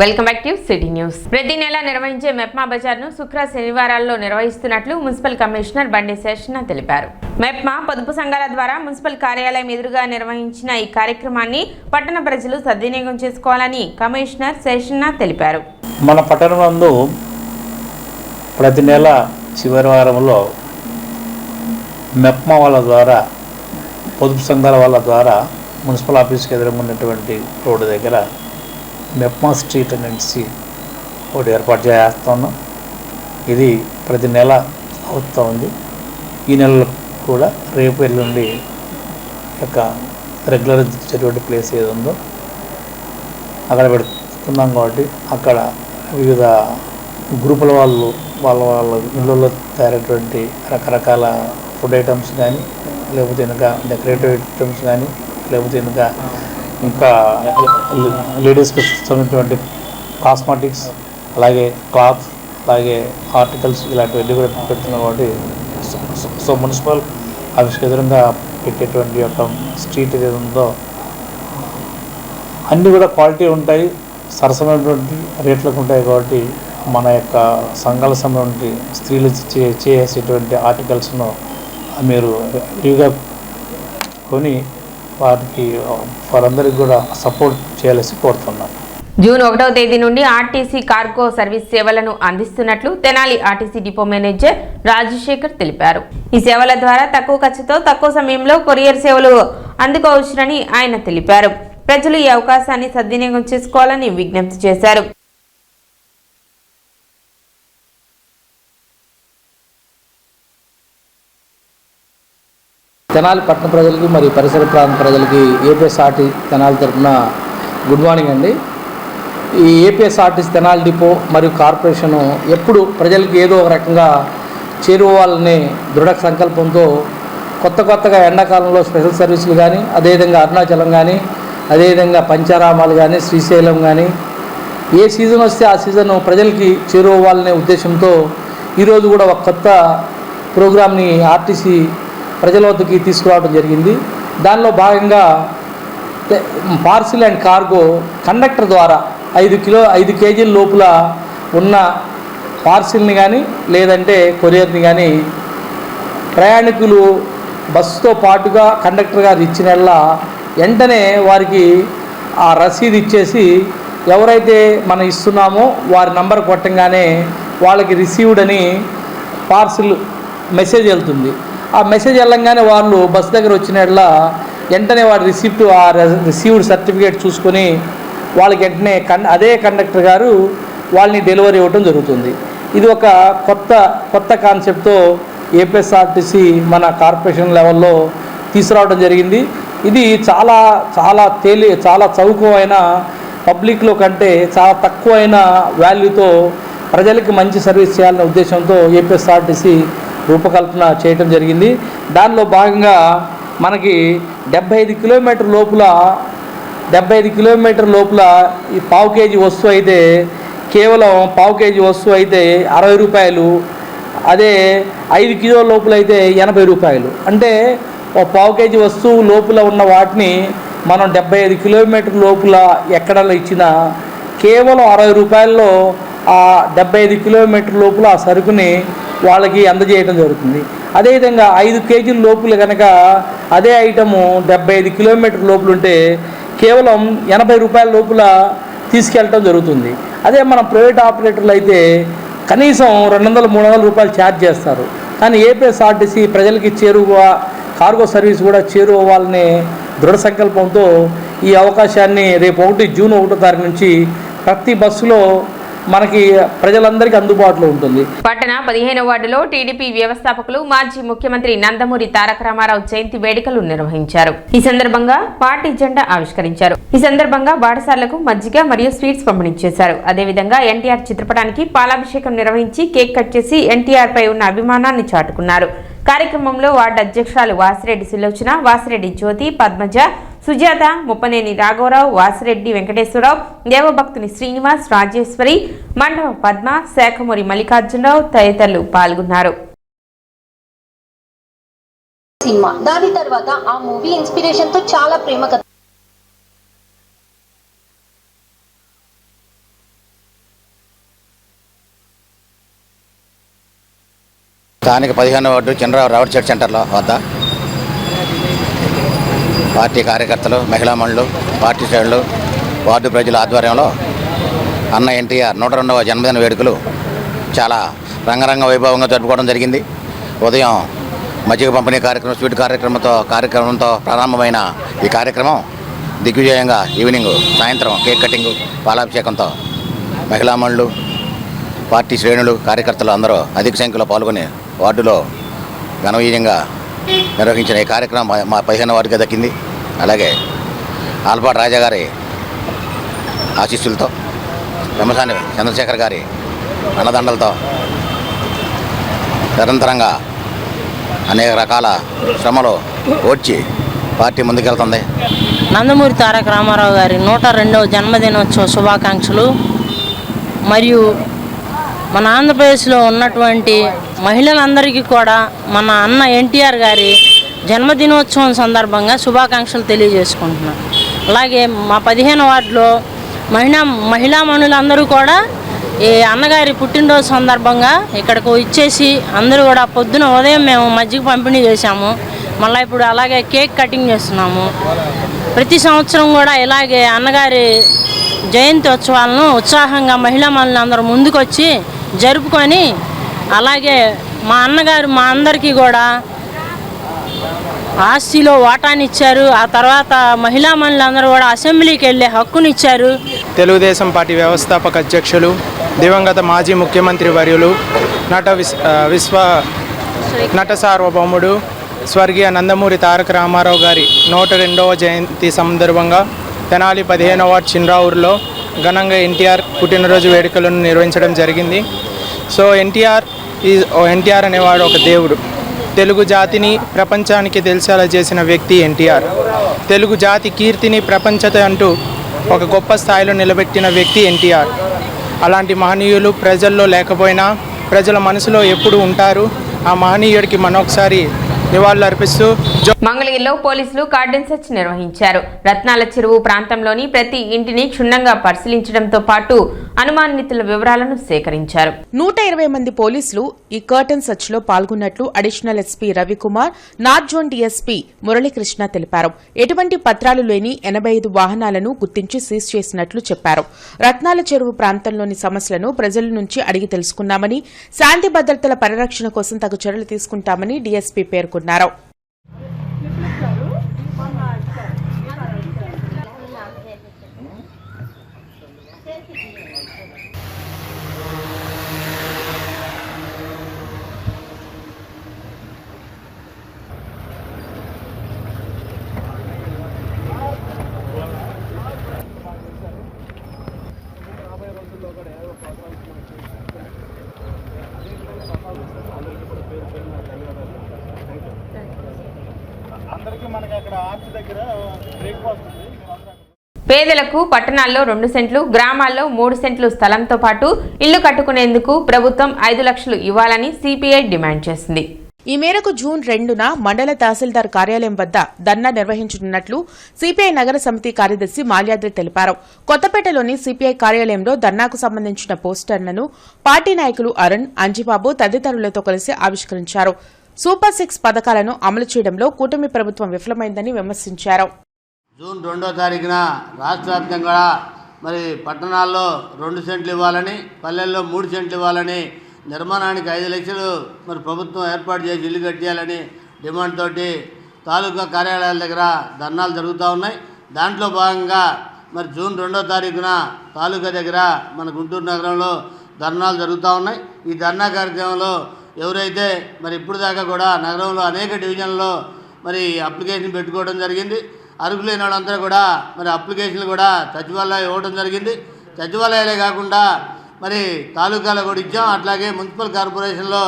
Welcome back to city news. ప్రతి నెల నిర్వహించే మెప్మా బజార్ను శుక్ర శనివారాల్లో నిర్వహిస్తున్నట్లు మున్సిపల్ కమిషనర్ బండి శేషన్న తెలిపారు. మెప్మా పొదుపు సంఘాల ద్వారా మున్సిపల్ కార్యాలయం ఎదురుగా నిర్వహించిన ఈ కార్యక్రమాన్ని పట్టణ ప్రజలు సద్వినియోగం చేసుకోవాలని కమిషనర్ శేషన్న తెలిపారు. మన పట్టణంలో ప్రతి నెల చివరి వారంలో మెప్మా వాళ్ళ ద్వారా పొదుపు సంఘాల వాళ్ళ ద్వారా మున్సిపల్ ఆఫీస్కి ఎదురుగా ఉన్నటువంటి రోడ్డు దగ్గర మెప్మా స్ట్రీట్ అనేసి ఒకటి ఏర్పాటు చేస్తున్నాం. ఇది ప్రతి నెల అవుతూ ఉంది. ఈ నెలలో కూడా రేపు ఎల్లుండి యొక్క రెగ్యులర్ జరిగే ప్లేస్ ఏది ఉందో అక్కడ పెడుతున్నాం. కాబట్టి అక్కడ వివిధ గ్రూపుల వాళ్ళు వాళ్ళ ఇళ్ళల్లో తయారైనటువంటి రకరకాల ఫుడ్ ఐటమ్స్ కానీ, లేకపోతే ఇంకా డెకరేటివ్ ఐటమ్స్ కానీ, లేకపోతే ఇంకా లేడీస్కి సంబంధించినటువంటి కాస్మెటిక్స్, అలాగే క్లాత్స్, అలాగే ఆర్టికల్స్ ఇలాంటివన్నీ కూడా పెడుతున్నాం. కాబట్టి సో మున్సిపల్ ఆఫీస్కి ఎదురుగా పెట్టేటువంటి యొక్క స్ట్రీట్ ఏది ఉందో అన్నీ కూడా క్వాలిటీ ఉంటాయి, సరసమైనటువంటి రేట్లకు ఉంటాయి. కాబట్టి మన యొక్క సంఘాల సంబంధించి స్త్రీలు చేసేటువంటి ఆర్టికల్స్ను మీరు ఫ్రీగా కొని వారందరికీ కూడా సపోర్ట్ చేయాల్సి కోరుతున్నాను. జూన్ 1వ తేదీ నుండి ఆర్టీసీ కార్గో సర్వీస్ సేవలను అందిస్తున్నట్లు Tenali RTC depot manager Rajasekhar తెలిపారు. ఈ సేవల ద్వారా తక్కువ ఖర్చుతో తక్కువ సమయంలో కొరియర్ సేవలు అందుకోవచ్చునని ఆయన తెలిపారు. ప్రజలు ఈ అవకాశాన్ని సద్వినియోగం చేసుకోవాలని విజ్ఞప్తి చేశారు. తెనాలి పట్టణ ప్రజలకి మరియు పరిసర ప్రాంత ప్రజలకి ఏపీఎస్ఆర్టీ తెనాలి తరఫున గుడ్ మార్నింగ్ అండి. ఈ ఏపీఎస్ఆర్టీసీ తెనాలి డిపో మరియు కార్పొరేషను ఎప్పుడు ప్రజలకి ఏదో ఒక రకంగా చేరుకోవాలనే దృఢ సంకల్పంతో కొత్తగా ఎండాకాలంలో స్పెషల్ సర్వీసులు కానీ, అదేవిధంగా అరుణాచలం కానీ, అదేవిధంగా పంచారామాలు కానీ, శ్రీశైలం కానీ, ఏ సీజన్ వస్తే ఆ సీజన్ ప్రజలకి చేరుకోవాలనే ఉద్దేశంతో ఈరోజు కూడా ఒక కొత్త ప్రోగ్రామ్ని ఆర్టీసీ ప్రజల వద్దకి తీసుకురావడం జరిగింది. దానిలో భాగంగా పార్సిల్ అండ్ కార్గో కండక్టర్ ద్వారా 5 కేజీల లోపల ఉన్న పార్సిల్ని కానీ, లేదంటే కొరియర్ని కానీ ప్రయాణికులు బస్సుతో పాటుగా కండక్టర్ గారు ఇచ్చిన వెంటనే వారికి ఆ రసీదు ఇచ్చేసి ఎవరైతే మనం ఇస్తున్నామో వారి నంబర్ కొట్టంగానే వాళ్ళకి రిసీవ్డ్ అని పార్సిల్ మెసేజ్ వెళ్తుంది. ఆ మెసేజ్ వెళ్ళంగానే వాళ్ళు బస్సు దగ్గర వచ్చిన వెంటనే వాడి రిసీవ్డ్ సర్టిఫికేట్ చూసుకొని వాళ్ళకి వెంటనే అదే కండక్టర్ గారు వాళ్ళని డెలివరీ ఇవ్వటం జరుగుతుంది. ఇది ఒక కొత్త కాన్సెప్ట్తో ఏపీఎస్ఆర్టీసీ మన కార్పొరేషన్ లెవెల్లో తీసుకురావడం జరిగింది. ఇది చాలా చౌకమైన పబ్లిక్లో కంటే చాలా తక్కువైన వాల్యూతో ప్రజలకి మంచి సర్వీస్ చేయాలనే ఉద్దేశంతో ఏపీఎస్ఆర్టీసీ రూపకల్పన చేయటం జరిగింది. దానిలో భాగంగా మనకి 75 కిలోమీటర్ లోపల ఈ పావు కేజీ వస్తువు అయితే కేవలం పావు కేజీ వస్తువు అయితే 60 రూపాయలు, అదే 5 కిలోల లోపల అయితే 80 రూపాయలు. అంటే ఒక పావు కేజీ వస్తువు లోపల ఉన్న వాటిని మనం 75 కిలోమీటర్ లోపల ఎక్కడ ఇచ్చినా కేవలం 60 రూపాయల్లో ఆ 75 కిలోమీటర్ లోపల ఆ సరుకుని వాళ్ళకి అందజేయడం జరుగుతుంది. అదేవిధంగా 5 కేజీల లోపల కనుక అదే ఐటము 75 కిలోమీటర్ లోపల ఉంటే కేవలం 80 రూపాయల లోపల తీసుకెళ్ళటం జరుగుతుంది. అదే మన ప్రైవేట్ ఆపరేటర్లు అయితే కనీసం 200-300 రూపాయలు ఛార్జ్ చేస్తారు. కానీ ఏపీఎస్ఆర్టీసీ ప్రజలకి కార్గో సర్వీస్ కూడా చేరుకోవాలనే దృఢ సంకల్పంతో ఈ అవకాశాన్ని రేపు జూన్ 1వ తారీఖు నుంచి ప్రతి బస్సులో మనకి ప్రజలందరికీ అందుబాటులో ఉంటుంది. పట్టణ 15వ వార్డులో టీడీపీ వ్యవస్థాపకులు మాజీ ముఖ్యమంత్రి నందమూరి తారక రామారావు జయంతి వేడుకలు నిర్వహించారు. ఈ సందర్భంగా పార్టీ జెండా ఆవిష్కరించారు. ఈ సందర్భంగా బాటసార్లకు మజ్జిగ మరియు స్వీట్స్ పంపిణీ చేశారు. అదేవిధంగా ఎన్టీఆర్ చిత్రపటానికి పాలాభిషేకం నిర్వహించి కేక్ కట్ చేసి ఎన్టీఆర్ పై ఉన్న అభిమానాన్ని చాటుకున్నారు. కార్యక్రమంలో వార్డు అధ్యక్షురాలు వాసిరెడ్డి సులోచన, వాసిరెడ్డి జ్యోతి, పద్మజ, సుజాత, ముప్పనేని రాఘవరావు, వాసిరెడ్డి వెంకటేశ్వరరావు, దేవభక్తుని శ్రీనివాస్, రాజేశ్వరి, మండవ పద్మ, శాఖమూరి మల్లికార్జునరావు తదితరులు పాల్గొన్నారు. దాని తర్వాత ఆ మూవీ ఇన్స్పిరేషన్ తో చాలా ప్రేమ స్థానిక 15వ వార్డు చంద్రరావు రావుడ్ చర్చ్ సెంటర్లో వద్ద పార్టీ కార్యకర్తలు, మహిళా మహిళలు, పార్టీ శ్రేణులు, వార్డు ప్రజల ఆధ్వర్యంలో అన్న ఎన్టీఆర్ 102వ జన్మదిన వేడుకలు చాలా రంగరంగ వైభవంగా జరుపుకోవడం జరిగింది. ఉదయం మజ్జిగ పంపిణీ కార్యక్రమం, స్వీట్ కార్యక్రమంతో ప్రారంభమైన ఈ కార్యక్రమం దిగ్విజయంగా ఈవినింగ్ సాయంత్రం కేక్ కటింగ్, పాలాభిషేకంతో మహిళా మహిళలు, పార్టీ శ్రేణులు, కార్యకర్తలు అందరూ అధిక సంఖ్యలో పాల్గొని వార్డులో ఘనవిజయంగా నిర్వహించిన ఈ కార్యక్రమం మా 15వ వార్డుగా దక్కింది. అలాగే ఆల్పాటి రాజా గారి ఆశీస్సులతో, వెమ్మసాని చంద్రశేఖర్ గారి అన్నదండలతో నిరంతరంగా అనేక రకాల శ్రమలు ఓడ్చి పార్టీ ముందుకెళ్తుంది. నందమూరి తారక రామారావు గారి 102వ జన్మదినోత్సవ శుభాకాంక్షలు. మరియు మన ఆంధ్రప్రదేశ్లో ఉన్నటువంటి మహిళలందరికీ కూడా మన అన్న ఎన్టీఆర్ గారి జన్మదినోత్సవం సందర్భంగా శుభాకాంక్షలు తెలియజేసుకుంటున్నాను. అలాగే మా 15వ వార్డులో మహిళా మనులందరూ కూడా ఈ అన్నగారి పుట్టినరోజు సందర్భంగా ఇక్కడికి ఇచ్చేసి అందరూ కూడా పొద్దున ఉదయం మేము మజ్జిగ పంపిణీ చేశాము. మళ్ళీ ఇప్పుడు అలాగే కేక్ కటింగ్ చేస్తున్నాము. ప్రతి సంవత్సరం కూడా ఇలాగే అన్నగారి జయంతి ఉత్సవాలను ఉత్సాహంగా మహిళా మనులందరూ ముందుకొచ్చి జరుపుకొని, అలాగే మా అన్నగారు మా అందరికీ కూడా ఆస్తిలో వాటానిచ్చారు. ఆ తర్వాత మహిళా మనులందరూ కూడా అసెంబ్లీకి వెళ్ళే హక్కునిచ్చారు. తెలుగుదేశం పార్టీ వ్యవస్థాపక అధ్యక్షులు, దివంగత మాజీ ముఖ్యమంత్రి వర్యులు, నట సార్వభౌముడు స్వర్గీయ నందమూరి తారక రామారావు గారి 102వ జయంతి సందర్భంగా తెనాలి 15వ వార్డు చిన్రావూరులో ఘనంగా ఎన్టీఆర్ పుట్టినరోజు వేడుకలను నిర్వహించడం జరిగింది. సో ఎన్టీఆర్ అనేవాడు ఒక దేవుడు. తెలుగు జాతిని ప్రపంచానికి తెలిసేలా చేసిన వ్యక్తి ఎన్టీఆర్. తెలుగు జాతి కీర్తిని ప్రపంచత అంటూ ఒక గొప్ప స్థాయిలో నిలబెట్టిన వ్యక్తి ఎన్టీఆర్. అలాంటి మహనీయులు ప్రజల్లో లేకపోయినా ప్రజల మనసులో ఎప్పుడు ఉంటారు. ఆ మహనీయుడికి మనొకసారి నివాళులు అర్పిస్తూ మంగళగిరిలో పోలీసులు కార్డన్ సెర్చ్ నిర్వహించారు. రత్నాల చెరువు ప్రాంతంలోని ప్రతి ఇంటిని క్షుణ్ణంగా పరిశీలించడంతో పాటు అనుమానితుల వివరాలను సేకరించారు. 120 మంది పోలీసులు ఈ కర్టన్ సెర్చ్ లో పాల్గొన్నట్లు additional SP Ravikumar, north zone DSP Muralikrishna తెలిపారు. ఎటువంటి పత్రాలు లేని 85 వాహనాలను గుర్తించి సీజ్ చేసినట్లు చెప్పారు. రత్నాల చెరువు ప్రాంతంలోని సమస్యలను ప్రజల నుంచి అడిగి తెలుసుకున్నామని, శాంతి భద్రతల పరిరక్షణ కోసం తగు చర్యలు తీసుకుంటామని డీఎస్పీ పేర్కొన్నారు. పేదలకు పట్టణాల్లో 2 సెంట్లు, గ్రామాల్లో 3 సెంట్లు స్థలంతో పాటు ఇల్లు కట్టుకునేందుకు ప్రభుత్వం 5 లక్షలు ఇవ్వాలని సిపిఐ డిమాండ్ చేసింది. ఈ మేరకు జూన్ 2న మండల తహసీల్దార్ కార్యాలయం వద్ద ధర్నా నిర్వహించనున్నట్లు సిపిఐ నగర సమితి కార్యదర్శి మాల్యాద్రి తెలిపారు. కొత్తపేటలోని సిపిఐ కార్యాలయంలో ధర్నాకు సంబంధించిన పోస్టర్లను పార్టీ నాయకులు అరుణ్, అంజిబాబు తదితరులతో కలిసి ఆవిష్కరించారు. సూపర్ 6 పథకాలను అమలు చేయడంలో కూటమి ప్రభుత్వం విఫలమైందని విమర్శించారు. జూన్ 2వ తారీఖున రాష్ట్ర వ్యాప్తంగా మరి పట్టణాల్లో 2 సెంట్లు ఇవ్వాలని, పల్లెల్లో 3 సెంట్లు ఇవ్వాలని, నిర్మాణానికి 5 లక్షలు మరి ప్రభుత్వం ఏర్పాటు చేసి ఇల్లు కట్టేయాలని డిమాండ్ తోటి తాలూకా కార్యాలయాల దగ్గర ధర్నాలు జరుగుతూ ఉన్నాయి. దాంట్లో భాగంగా మరి జూన్ 2వ తారీఖున తాలూకా దగ్గర మన గుంటూరు నగరంలో ధర్నాలు జరుగుతూ ఉన్నాయి. ఈ ధర్నా కార్యక్రమంలో ఎవరైతే మరి ఇప్పుడు దాకా కూడా నగరంలో అనేక డివిజన్లలో మరి అప్లికేషన్ పెట్టుకోవడం జరిగింది. అర్హులైన వాళ్ళందరూ కూడా మరి అప్లికేషన్లు కూడా సచివాలయం ఇవ్వడం జరిగింది. సచివాలయాలే కాకుండా మరి తాలూకాలో కూడా ఇచ్చాం. అట్లాగే మున్సిపల్ కార్పొరేషన్లో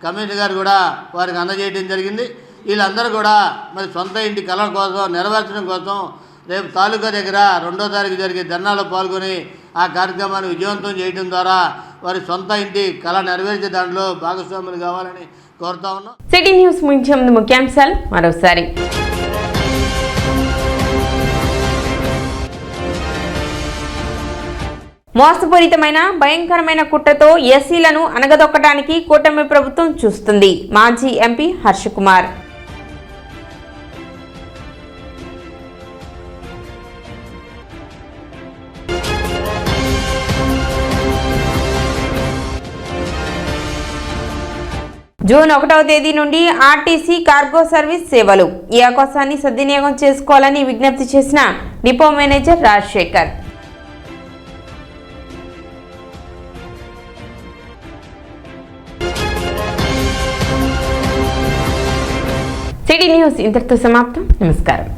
కమిషనర్ గారు కూడా వారికి అందజేయడం జరిగింది. వీళ్ళందరూ కూడా మరి సొంత ఇంటి కళ కోసం నెరవేర్చడం కోసం రేపు తాలూకా దగ్గర 2వ తారీఖు జరిగే ధర్నాలో పాల్గొని ఆ కార్యక్రమాన్ని విజయవంతం చేయడం ద్వారా వారి సొంత ఇంటి కళ నెరవేర్చే దాంట్లో భాగస్వాములు కావాలని కోరుతా ఉన్నాం. సిటీ న్యూస్ ముగించే ముందు ముఖ్యాంశాలు మరోసారి. మోసపూరితమైన భయంకరమైన కుట్రతో ఎస్సీలను అనగదొక్కడానికి కూటమి ప్రభుత్వం చూస్తుంది. మాజీ ఎంపీ హర్ష కుమార్. జూన్ 1వ తేదీ నుండి ఆర్టీసీ కార్గో సర్వీస్ సేవలు. ఈ అవకాశాన్ని సద్వినియోగం చేసుకోవాలని విజ్ఞప్తి చేసిన depot manager Rajasekhar. City news ఇంతటితో సమాప్తం. నమస్కారం.